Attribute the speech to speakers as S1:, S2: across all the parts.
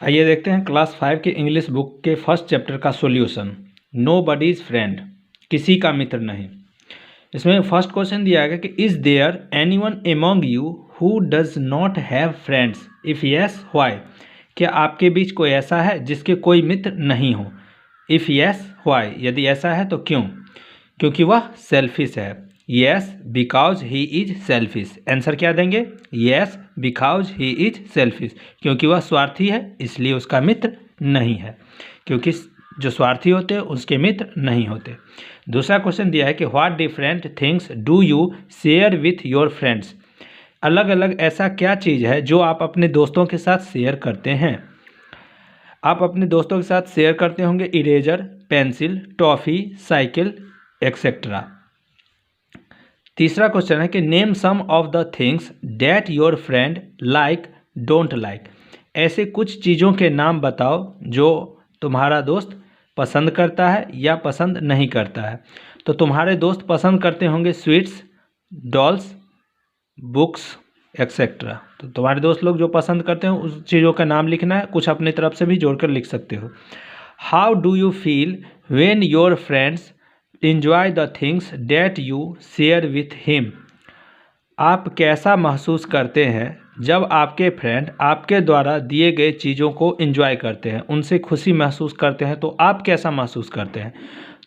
S1: आइए देखते हैं क्लास 5 के इंग्लिश बुक के फर्स्ट चैप्टर का सॉल्यूशन। नोबडीज फ्रेंड, किसी का मित्र नहीं। इसमें फर्स्ट क्वेश्चन दिया गया कि is there anyone among you who does not have friends, if yes why. क्या आपके बीच कोई ऐसा है जिसके कोई मित्र नहीं हो? इफ़ यस व्हाई, यदि ऐसा है तो क्यों? क्योंकि वह सेल्फिश है। Yes because he is selfish. Answer क्या देंगे? Yes because he is selfish, क्योंकि वह स्वार्थी है इसलिए उसका मित्र नहीं है, क्योंकि जो स्वार्थी होते हैं उसके मित्र नहीं होते। दूसरा क्वेश्चन दिया है कि what different things do you share with your friends. अलग अलग ऐसा क्या चीज़ है जो आप अपने दोस्तों के साथ शेयर करते हैं? आप अपने दोस्तों के साथ शेयर करते होंगे eraser, pencil, toffee, cycle etcetera. तीसरा क्वेश्चन है कि name some of the things that your friend like don't like. ऐसे कुछ चीज़ों के नाम बताओ जो तुम्हारा दोस्त पसंद करता है या पसंद नहीं करता है। तो तुम्हारे दोस्त पसंद करते होंगे स्वीट्स, डॉल्स, बुक्स एक्सेट्रा। तो तुम्हारे दोस्त लोग जो पसंद करते हैं उस चीज़ों का नाम लिखना है, कुछ अपनी तरफ से भी जोड़कर लिख सकते हो। How do you feel when your friends enjoy the things that you share with him। आप कैसा महसूस करते हैं जब आपके फ्रेंड आपके द्वारा दिए गए चीज़ों को एंजॉय करते हैं, उनसे खुशी महसूस करते हैं, तो आप कैसा महसूस करते हैं?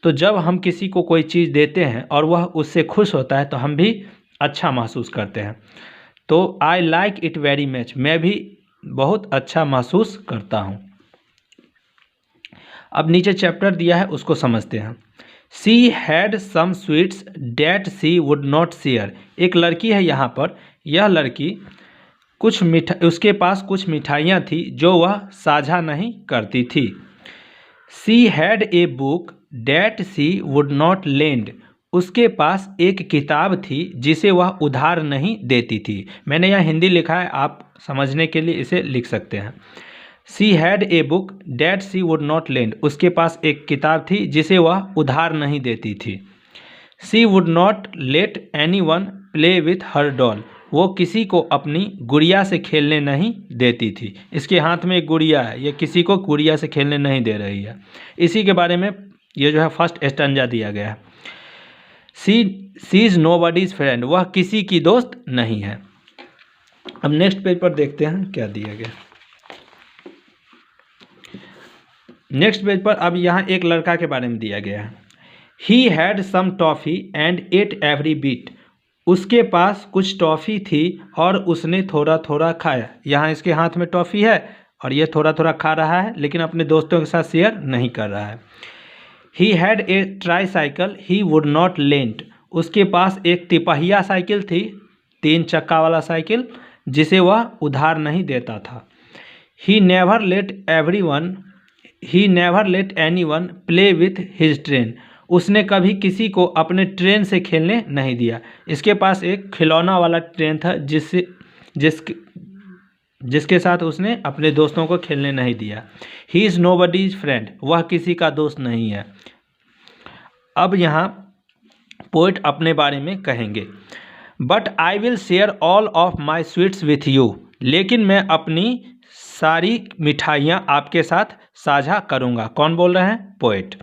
S1: तो जब हम किसी को कोई चीज़ देते हैं और वह उससे खुश होता है तो हम भी अच्छा महसूस करते हैं। तो I like it very much, मैं भी बहुत अच्छा महसूस करता हूँ। अब नीचे चैप्टर दिया है उसको समझते हैं। She had some sweets that she would not share. एक लड़की है यहाँ पर, यह लड़की उसके पास कुछ मिठाइयाँ थी जो वह साझा नहीं करती थी। She had a book that she would not lend. उसके पास एक किताब थी जिसे वह उधार नहीं देती थी। मैंने यहाँ हिंदी लिखा है, आप समझने के लिए इसे लिख सकते हैं। She had a book that she would not lend. उसके पास एक किताब थी जिसे वह उधार नहीं देती थी। She would not let any one play with her doll. वो किसी को अपनी गुड़िया से खेलने नहीं देती थी। इसके हाथ में एक गुड़िया है, ये किसी को गुड़िया से खेलने नहीं दे रही है। इसी के बारे में ये जो है फर्स्ट स्टैंजा दिया गया है। शी इज़ नोबडीज फ्रेंड, वह किसी की दोस्त नहीं है। अब नेक्स्ट पेज पर देखते हैं क्या दिया गया। नेक्स्ट पेज पर अब यहाँ एक लड़का के बारे में दिया गया है। He had some toffee and ate every bit. उसके पास कुछ टॉफ़ी थी और उसने थोड़ा थोड़ा खाया। यहाँ इसके हाथ में टॉफ़ी है और ये थोड़ा थोड़ा खा रहा है, लेकिन अपने दोस्तों के साथ शेयर नहीं कर रहा है। He had a try cycle he would not lent. उसके पास एक तिपहिया साइकिल थी, 3 चक्का वाला साइकिल, जिसे वह उधार नहीं देता था। He never let any one play with his train. उसने कभी किसी को अपने ट्रेन से खेलने नहीं दिया। इसके पास एक खिलौना वाला ट्रेन था जिसके साथ उसने अपने दोस्तों को खेलने नहीं दिया। ही इज़ नोबडीज फ्रेंड, वह किसी का दोस्त नहीं है। अब यहाँ पोइट अपने बारे में कहेंगे। But I will share all of my sweets with you. लेकिन मैं अपनी सारी मिठाइयाँ आपके साथ साझा करूँगा। कौन बोल रहे हैं? Poet.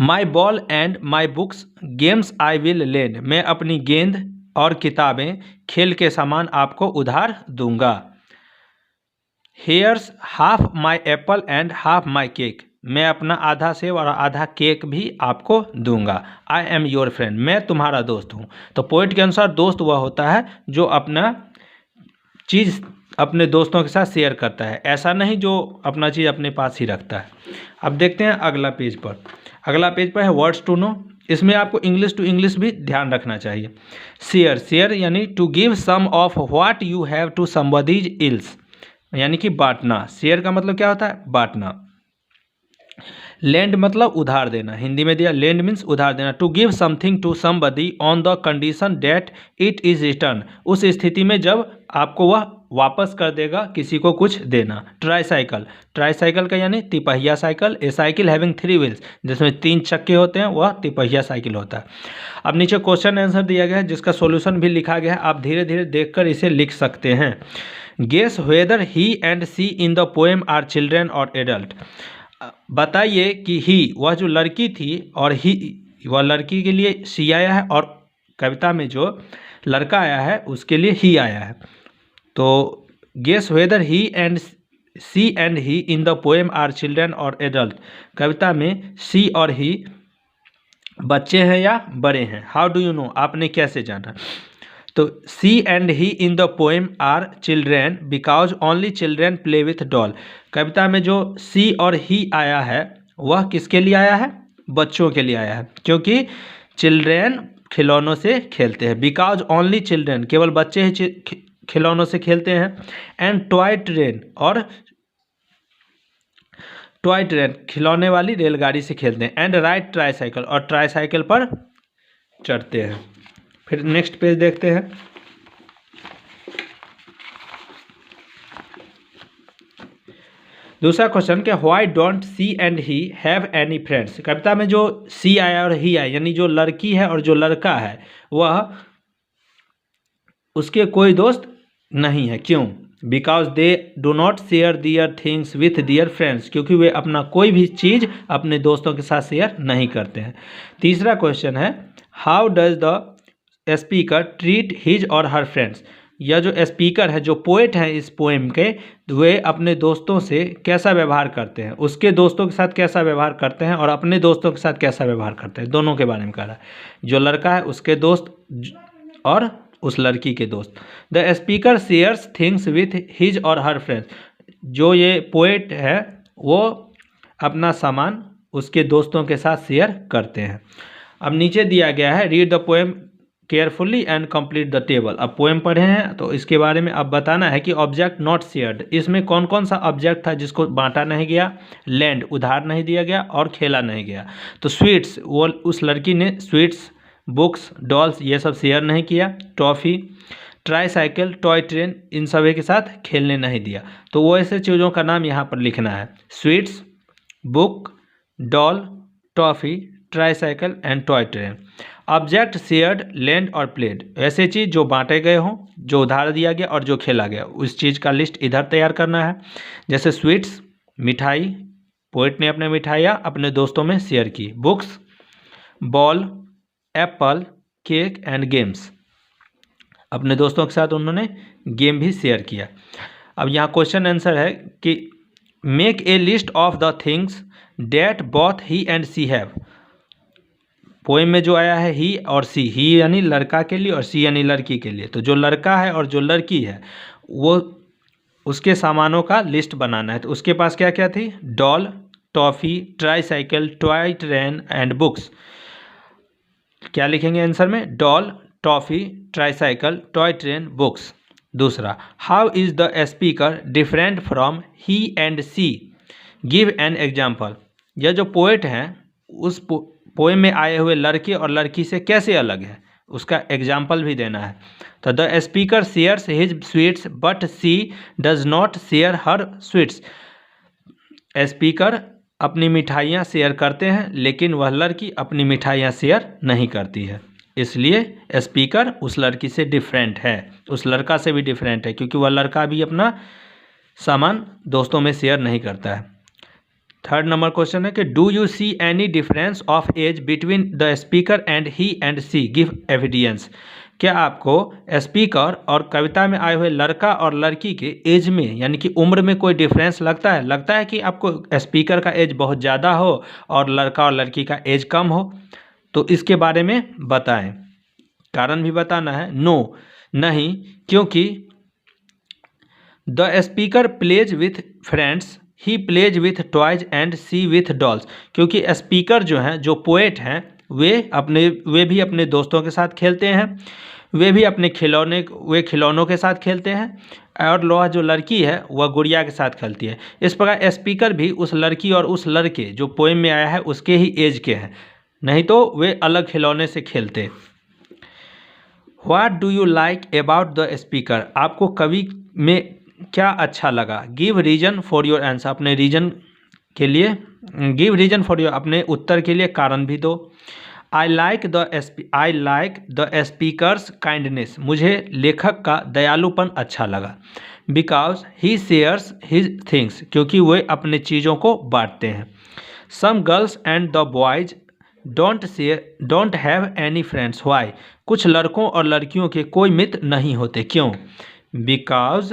S1: My ball and my books games I will lend. मैं अपनी गेंद और किताबें, खेल के सामान आपको उधार दूंगा। Hairs half my Apple and half my cake. मैं अपना आधा सेब और आधा केक भी आपको दूंगा। आई एम योर फ्रेंड, मैं तुम्हारा दोस्त हूँ। तो पोइट के अनुसार दोस्त वह होता है जो अपना चीज़ अपने दोस्तों के साथ शेयर करता है, ऐसा नहीं जो अपना चीज़ अपने पास ही रखता है। अब देखते हैं अगला पेज पर। अगला पेज पर है वर्ड्स टू नो। इसमें आपको इंग्लिश टू इंग्लिश भी ध्यान रखना चाहिए। शेयर यानी to give some of what you have to somebody's else, यानी कि बांटना। शेयर का मतलब क्या होता है? बांटना। लेंड मतलब उधार देना, हिंदी में दिया लेंड मीन्स उधार देना। To give something to somebody on the condition that it is return. उस स्थिति में जब आपको वह वापस कर देगा किसी को कुछ देना। ट्राईसाइकिल, ट्राईसाइकिल का यानी तिपहिया साइकिल। ए साइकिल हैविंग 3 व्हील्स, जिसमें 3 चक्के होते हैं, वह तिपहिया साइकिल होता है। अब नीचे क्वेश्चन आंसर दिया गया है जिसका सॉल्यूशन भी लिखा गया है, आप धीरे धीरे देखकर इसे लिख सकते हैं। Guess whether he and she in the poem are children और एडल्ट। बताइए कि ही, वह जो लड़की थी, और ही, वह लड़की के लिए सी आया है, और कविता में जो लड़का आया है उसके लिए ही आया है। तो guess whether he and she and he in the poem are children और एडल्ट। कविता में सी और ही बच्चे हैं या बड़े हैं। हाउ डू यू नो, आपने कैसे जाना। तो she and he in the poem are children because only children play with doll. कविता में जो सी और ही आया है वह किसके लिए आया है, बच्चों के लिए आया है, क्योंकि चिल्ड्रेन खिलौनों से खेलते हैं। बिकॉज ओनली चिल्ड्रेन, केवल बच्चे ही खिलौनों से खेलते हैं। एंड टॉय ट्रेन, और टॉय ट्रेन खिलौने वाली रेलगाड़ी से खेलते हैं। एंड राइड ट्राईसाइकिल, और ट्राईसाइकिल पर चढ़ते हैं। फिर नेक्स्ट पेज देखते हैं। दूसरा क्वेश्चन कि why don't she and he have any friends. कविता में जो सी आया और ही आया, यानी जो लड़की है और जो लड़का है, वह उसके कोई दोस्त नहीं है। क्यों? Because they do not share their things with their friends, क्योंकि वे अपना कोई भी चीज़ अपने दोस्तों के साथ शेयर नहीं करते हैं। तीसरा क्वेश्चन है how does the speaker treat his और हर फ्रेंड्स। यह जो स्पीकर है, जो पोएट हैं इस पोएम के, वे अपने दोस्तों से कैसा व्यवहार करते हैं, उसके दोस्तों के साथ कैसा व्यवहार करते हैं और अपने दोस्तों के साथ कैसा व्यवहार करते हैं, दोनों के बारे में कह रहा है। जो लड़का है उसके दोस्त और उस लड़की के दोस्त। The speaker shares things with his और हर फ्रेंड्स। जो ये पोएट है वो अपना सामान उसके दोस्तों के साथ शेयर करते हैं। अब नीचे दिया गया है read the poem carefully and complete the table. अब पोएम पढ़े हैं तो इसके बारे में अब बताना है कि ऑब्जेक्ट नॉट शेयर्ड, इसमें कौन कौन सा ऑब्जेक्ट था जिसको बांटा नहीं गया। लैंड, उधार नहीं दिया गया और खेला नहीं गया। तो स्वीट्स, वो उस लड़की ने स्वीट्स, बुक्स, डॉल्स ये सब शेयर नहीं किया। टॉफ़ी, ट्राईसाइकिल, टॉय ट्रेन, इन सभी के साथ खेलने नहीं दिया। तो वो ऐसे चीज़ों का नाम यहाँ पर लिखना है। Sweets, book, doll, toffee, tricycle and toy train. Object shared, land और प्लेड, ऐसे चीज़ जो बांटे गए हों, जो उधार दिया गया और जो खेला गया, उस चीज़ का लिस्ट इधर तैयार करना है। जैसे स्वीट्स, मिठाई, पोएट ने अपने मिठाइयाँ अपने दोस्तों में शेयर की। Books, ball, Apple, cake and games, अपने दोस्तों के साथ उन्होंने गेम भी शेयर किया। अब यहाँ क्वेश्चन आंसर है कि make a list of the things that both he and she have. Poem में जो आया है ही और सी, ही यानी लड़का के लिए और सी यानी लड़की के लिए। तो जो लड़का है और जो लड़की है वो उसके सामानों का लिस्ट बनाना है। तो उसके पास क्या क्या थी, doll, toffee, tricycle, toy train and books. क्या लिखेंगे आंसर में, doll, toffee, tricycle, toy train, books. दूसरा, how is the speaker different from he and she, give an example. यह जो पोएट हैं उस पोएम में आए हुए लड़के और लड़की से कैसे अलग है, उसका एग्जाम्पल भी देना है। तो the speaker shares his sweets but she does not share her sweets. Speaker अपनी मिठाइयाँ शेयर करते हैं लेकिन वह लड़की अपनी मिठाइयाँ शेयर नहीं करती है, इसलिए स्पीकर उस लड़की से डिफरेंट है, उस लड़का से भी डिफरेंट है, क्योंकि वह लड़का भी अपना सामान दोस्तों में शेयर नहीं करता है। थर्ड नंबर क्वेश्चन है कि do you see any difference of age between the speaker and he and she, give evidence. क्या आपको स्पीकर और कविता में आए हुए लड़का और लड़की के एज में यानी कि उम्र में कोई डिफरेंस लगता है? लगता है कि आपको स्पीकर का एज बहुत ज़्यादा हो और लड़का और लड़की का एज कम हो? तो इसके बारे में बताएं, कारण भी बताना है। नो, नहीं, क्योंकि the speaker plays with friends, he plays with toys and she with dolls. क्योंकि स्पीकर जो हैं, जो पोएट हैं, वे भी अपने दोस्तों के साथ खेलते हैं, वे भी अपने खिलौनों के साथ खेलते हैं, और लोहा जो लड़की है वह गुड़िया के साथ खेलती है। इस प्रकार स्पीकर भी उस लड़की और उस लड़के जो पोएम में आया है उसके ही एज के हैं, नहीं तो वे अलग खिलौने से खेलते। What do you like about the speaker. आपको कवि में क्या अच्छा लगा। Give reason for your answer, अपने रीजन के लिए, गिव रीजन फॉर योर, अपने उत्तर के लिए कारण भी दो। I like the speaker's kindness, मुझे लेखक का दयालुपन अच्छा लगा। Because he shares his things, क्योंकि वे अपने चीज़ों को बांटते हैं। Some girls and the boys don't have any friends, why, कुछ लड़कों और लड़कियों के कोई मित्र नहीं होते, क्यों। Because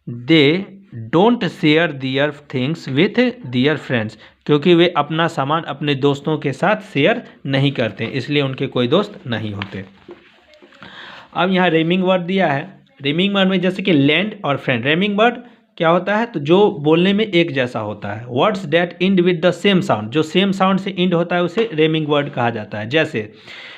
S1: they don't share their things with their friends, क्योंकि वे अपना सामान अपने दोस्तों के साथ शेयर नहीं करते, इसलिए उनके कोई दोस्त नहीं होते। अब यहाँ रेमिंग वर्ड दिया है। रेमिंग वर्ड में जैसे कि लैंड और फ्रेंड, रेमिंग वर्ड क्या होता है, तो जो बोलने में एक जैसा होता है। Words that end with the same sound, जो सेम साउंड से इंड होता है उसे रेमिंग वर्ड कहा जाता है। जैसे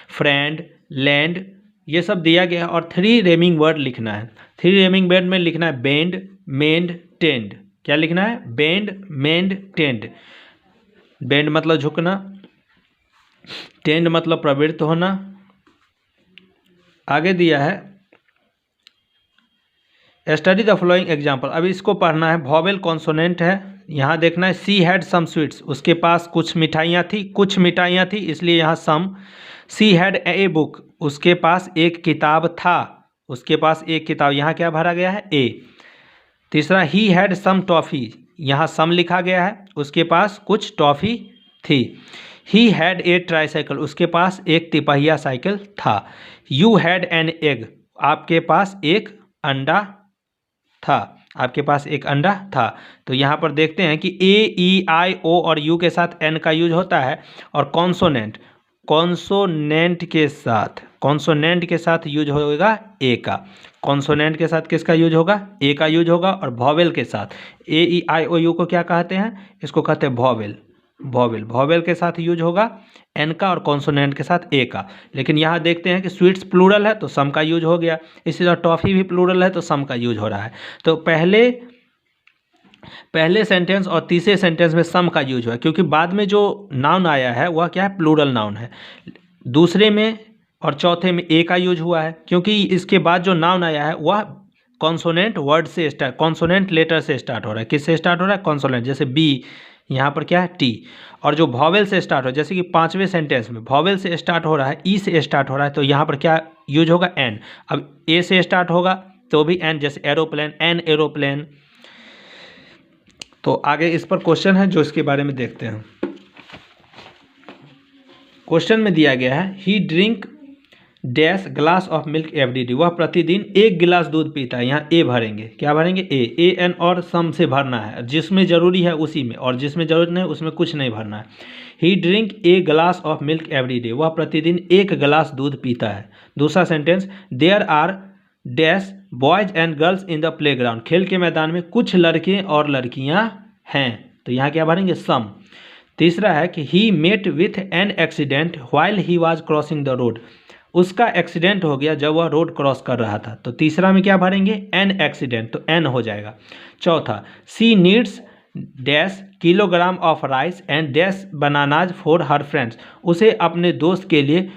S1: फ्रेंड, लैंड, ये सब दिया गया है। और 3 रेमिंग वर्ड लिखना है। 3 रेमिंग वर्ड में लिखना है बेंड, मेंड, टेंड। क्या लिखना है, बेंड, मेंड, टेंड। बेंड मतलब झुकना, टेंड मतलब प्रवृत्त होना। आगे दिया है स्टडी द फॉलोइंग एग्जाम्पल, अभी इसको पढ़ना है। वॉवेल कॉन्सोनेंट है, यहाँ देखना है। सी हैड सम स्वीट्स, उसके पास कुछ मिठाइयाँ थी, इसलिए यहाँ सम। सी हैड ए बुक, उसके पास एक किताब था, उसके पास एक किताब, यहाँ क्या भरा गया है, ए। तीसरा, ही हैड सम टॉफ़ी, यहाँ सम लिखा गया है, उसके पास कुछ टॉफ़ी थी। ही हैड ए ट्राईसाइकिल, उसके पास एक तिपहिया साइकिल था। यू हैड एन एग, आपके पास एक अंडा था, आपके पास एक अंडा था। तो यहाँ पर देखते हैं कि ए, ई, आई, ओ और यू के साथ एन का यूज होता है। और कॉन्सोनेंट के साथ यूज होगा ए का। कॉन्सोनेंट के साथ किसका यूज होगा, ए का यूज होगा। और वॉवेल के साथ ए, ई, आई, ओ, यू को क्या कहते हैं, इसको कहते हैं वॉवेल। वॉवेल के साथ यूज होगा एन का, और कॉन्सोनेंट के साथ ए का। लेकिन यहाँ देखते हैं कि स्वीट्स प्लूरल है तो सम का यूज हो गया, इसी तरह टॉफ़ी भी प्लूरल है तो सम का यूज हो रहा है। तो पहले सेंटेंस और तीसरे सेंटेंस में सम का यूज हुआ, क्योंकि बाद में जो नाउन आया है वह क्या है, प्लूरल नाउन है। दूसरे में और चौथे में ए का यूज हुआ है, क्योंकि इसके बाद जो नाउन आया है वह कॉन्सोनेंट कॉन्सोनेंट लेटर से स्टार्ट हो रहा है। किससे स्टार्ट हो रहा है, कॉन्सोनेंट। जैसे बी, यहाँ पर क्या है, टी। और जो वॉवेल से स्टार्ट हो, जैसे कि 5वें सेंटेंस में वॉवेल से स्टार्ट हो रहा है, ई से स्टार्ट हो रहा है, तो यहाँ पर क्या यूज होगा, एन। अब ए से स्टार्ट होगा तो भी एन, जैसे एरोप्लेन, एन एरोप्लेन। तो आगे इस पर क्वेश्चन है जो इसके बारे में देखते हैं। क्वेश्चन में दिया गया है, he drink dash glass of milk every day, वह प्रतिदिन 1 गिलास दूध पीता है। यहाँ ए भरेंगे, क्या भरेंगे, ए एन और सम से भरना है, जिसमें जरूरी है उसी में, और जिसमें जरूरत नहीं उसमें कुछ नहीं भरना है। He drink a glass of milk every day, वह प्रतिदिन 1 गिलास दूध पीता है। दूसरा sentence, there are dash boys and girls in the playground, खेल के मैदान में कुछ लड़के और लड़कियाँ हैं, तो यहाँ क्या भरेंगे, सम। तीसरा है कि he met with an accident while he was crossing the road, उसका एक्सीडेंट हो गया जब वह रोड क्रॉस कर रहा था। तो तीसरा में क्या भरेंगे, एन एक्सीडेंट, तो एन हो जाएगा। चौथा, she needs dash kilogram of rice and dash bananas for her friends, उसे अपने दोस्त के लिए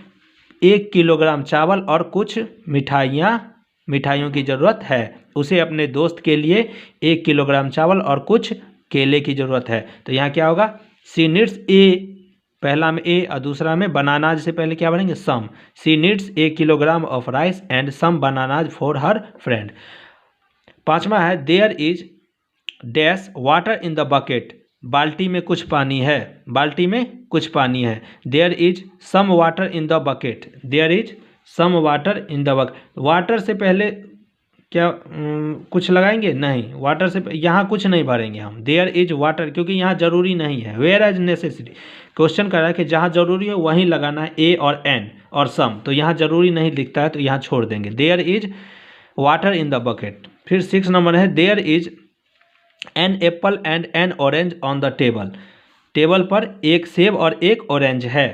S1: 1 किलोग्राम चावल और कुछ मिठाइयों की ज़रूरत है। उसे अपने दोस्त के लिए 1 किलोग्राम चावल और कुछ केले की ज़रूरत है। तो यहाँ क्या होगा, सी नीड्स ए, पहला में ए और दूसरा में बनानाज से पहले क्या बनेंगे, some. She needs 1 kilogram of rice and some bananas for her friend. पांचवा है, there is dash water in the bucket, बाल्टी में कुछ पानी है, बाल्टी में कुछ पानी है। There is some water in the bucket, there is some water in the bucket. Water से पहले क्या कुछ लगाएंगे, नहीं, वाटर से यहाँ कुछ नहीं भरेंगे हम। देयर इज वाटर, क्योंकि यहाँ जरूरी नहीं है। वेयर एज नेसेसरी, क्वेश्चन कर रहा है कि जहाँ जरूरी है वहीं लगाना है, ए और एन और सम, तो यहाँ जरूरी नहीं लिखता है तो यहाँ छोड़ देंगे। There is water in the bucket. फिर 6 नंबर है, there is an apple and an orange on the table, table पर एक सेब और एक ऑरेंज है।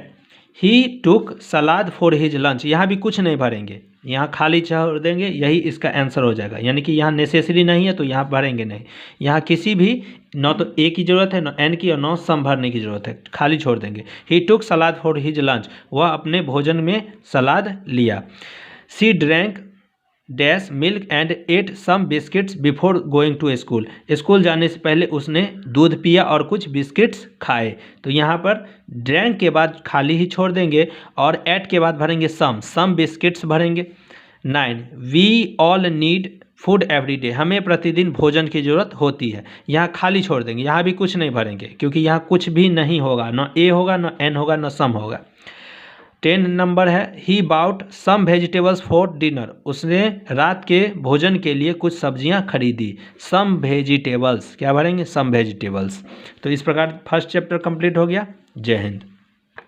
S1: He took salad for his lunch, यहाँ भी कुछ नहीं भरेंगे, यहाँ खाली छोड़ देंगे, यही इसका आंसर हो जाएगा। यानी कि यहाँ नेसेसरी नहीं है तो यहाँ भरेंगे नहीं, यहाँ किसी भी न तो ए की ज़रूरत है, न एन की, और न सम भरने की ज़रूरत है, खाली छोड़ देंगे। He took salad for his lunch, वह अपने भोजन में सलाद लिया। She drank dash milk and ate some biscuits before going to school. School जाने से पहले उसने दूध पिया और कुछ बिस्किट्स खाए। तो यहाँ पर ड्रैंक के बाद खाली ही छोड़ देंगे और एट के बाद भरेंगे सम बिस्किट्स भरेंगे। 9 we all need food every day, हमें प्रतिदिन भोजन की ज़रूरत होती है। यहाँ खाली छोड़ देंगे, यहाँ भी कुछ नहीं भरेंगे क्योंकि यहाँ कुछ भी नहीं होगा, ना ए होगा ना एन होगा ना सम होगा। 10 नंबर है he bought some vegetables for dinner, उसने रात के भोजन के लिए कुछ सब्जियां खरीदी। सम वेजिटेबल्स क्या भरेंगे, सम वेजिटेबल्स। तो इस प्रकार फर्स्ट चैप्टर कंप्लीट हो गया। जय हिंद।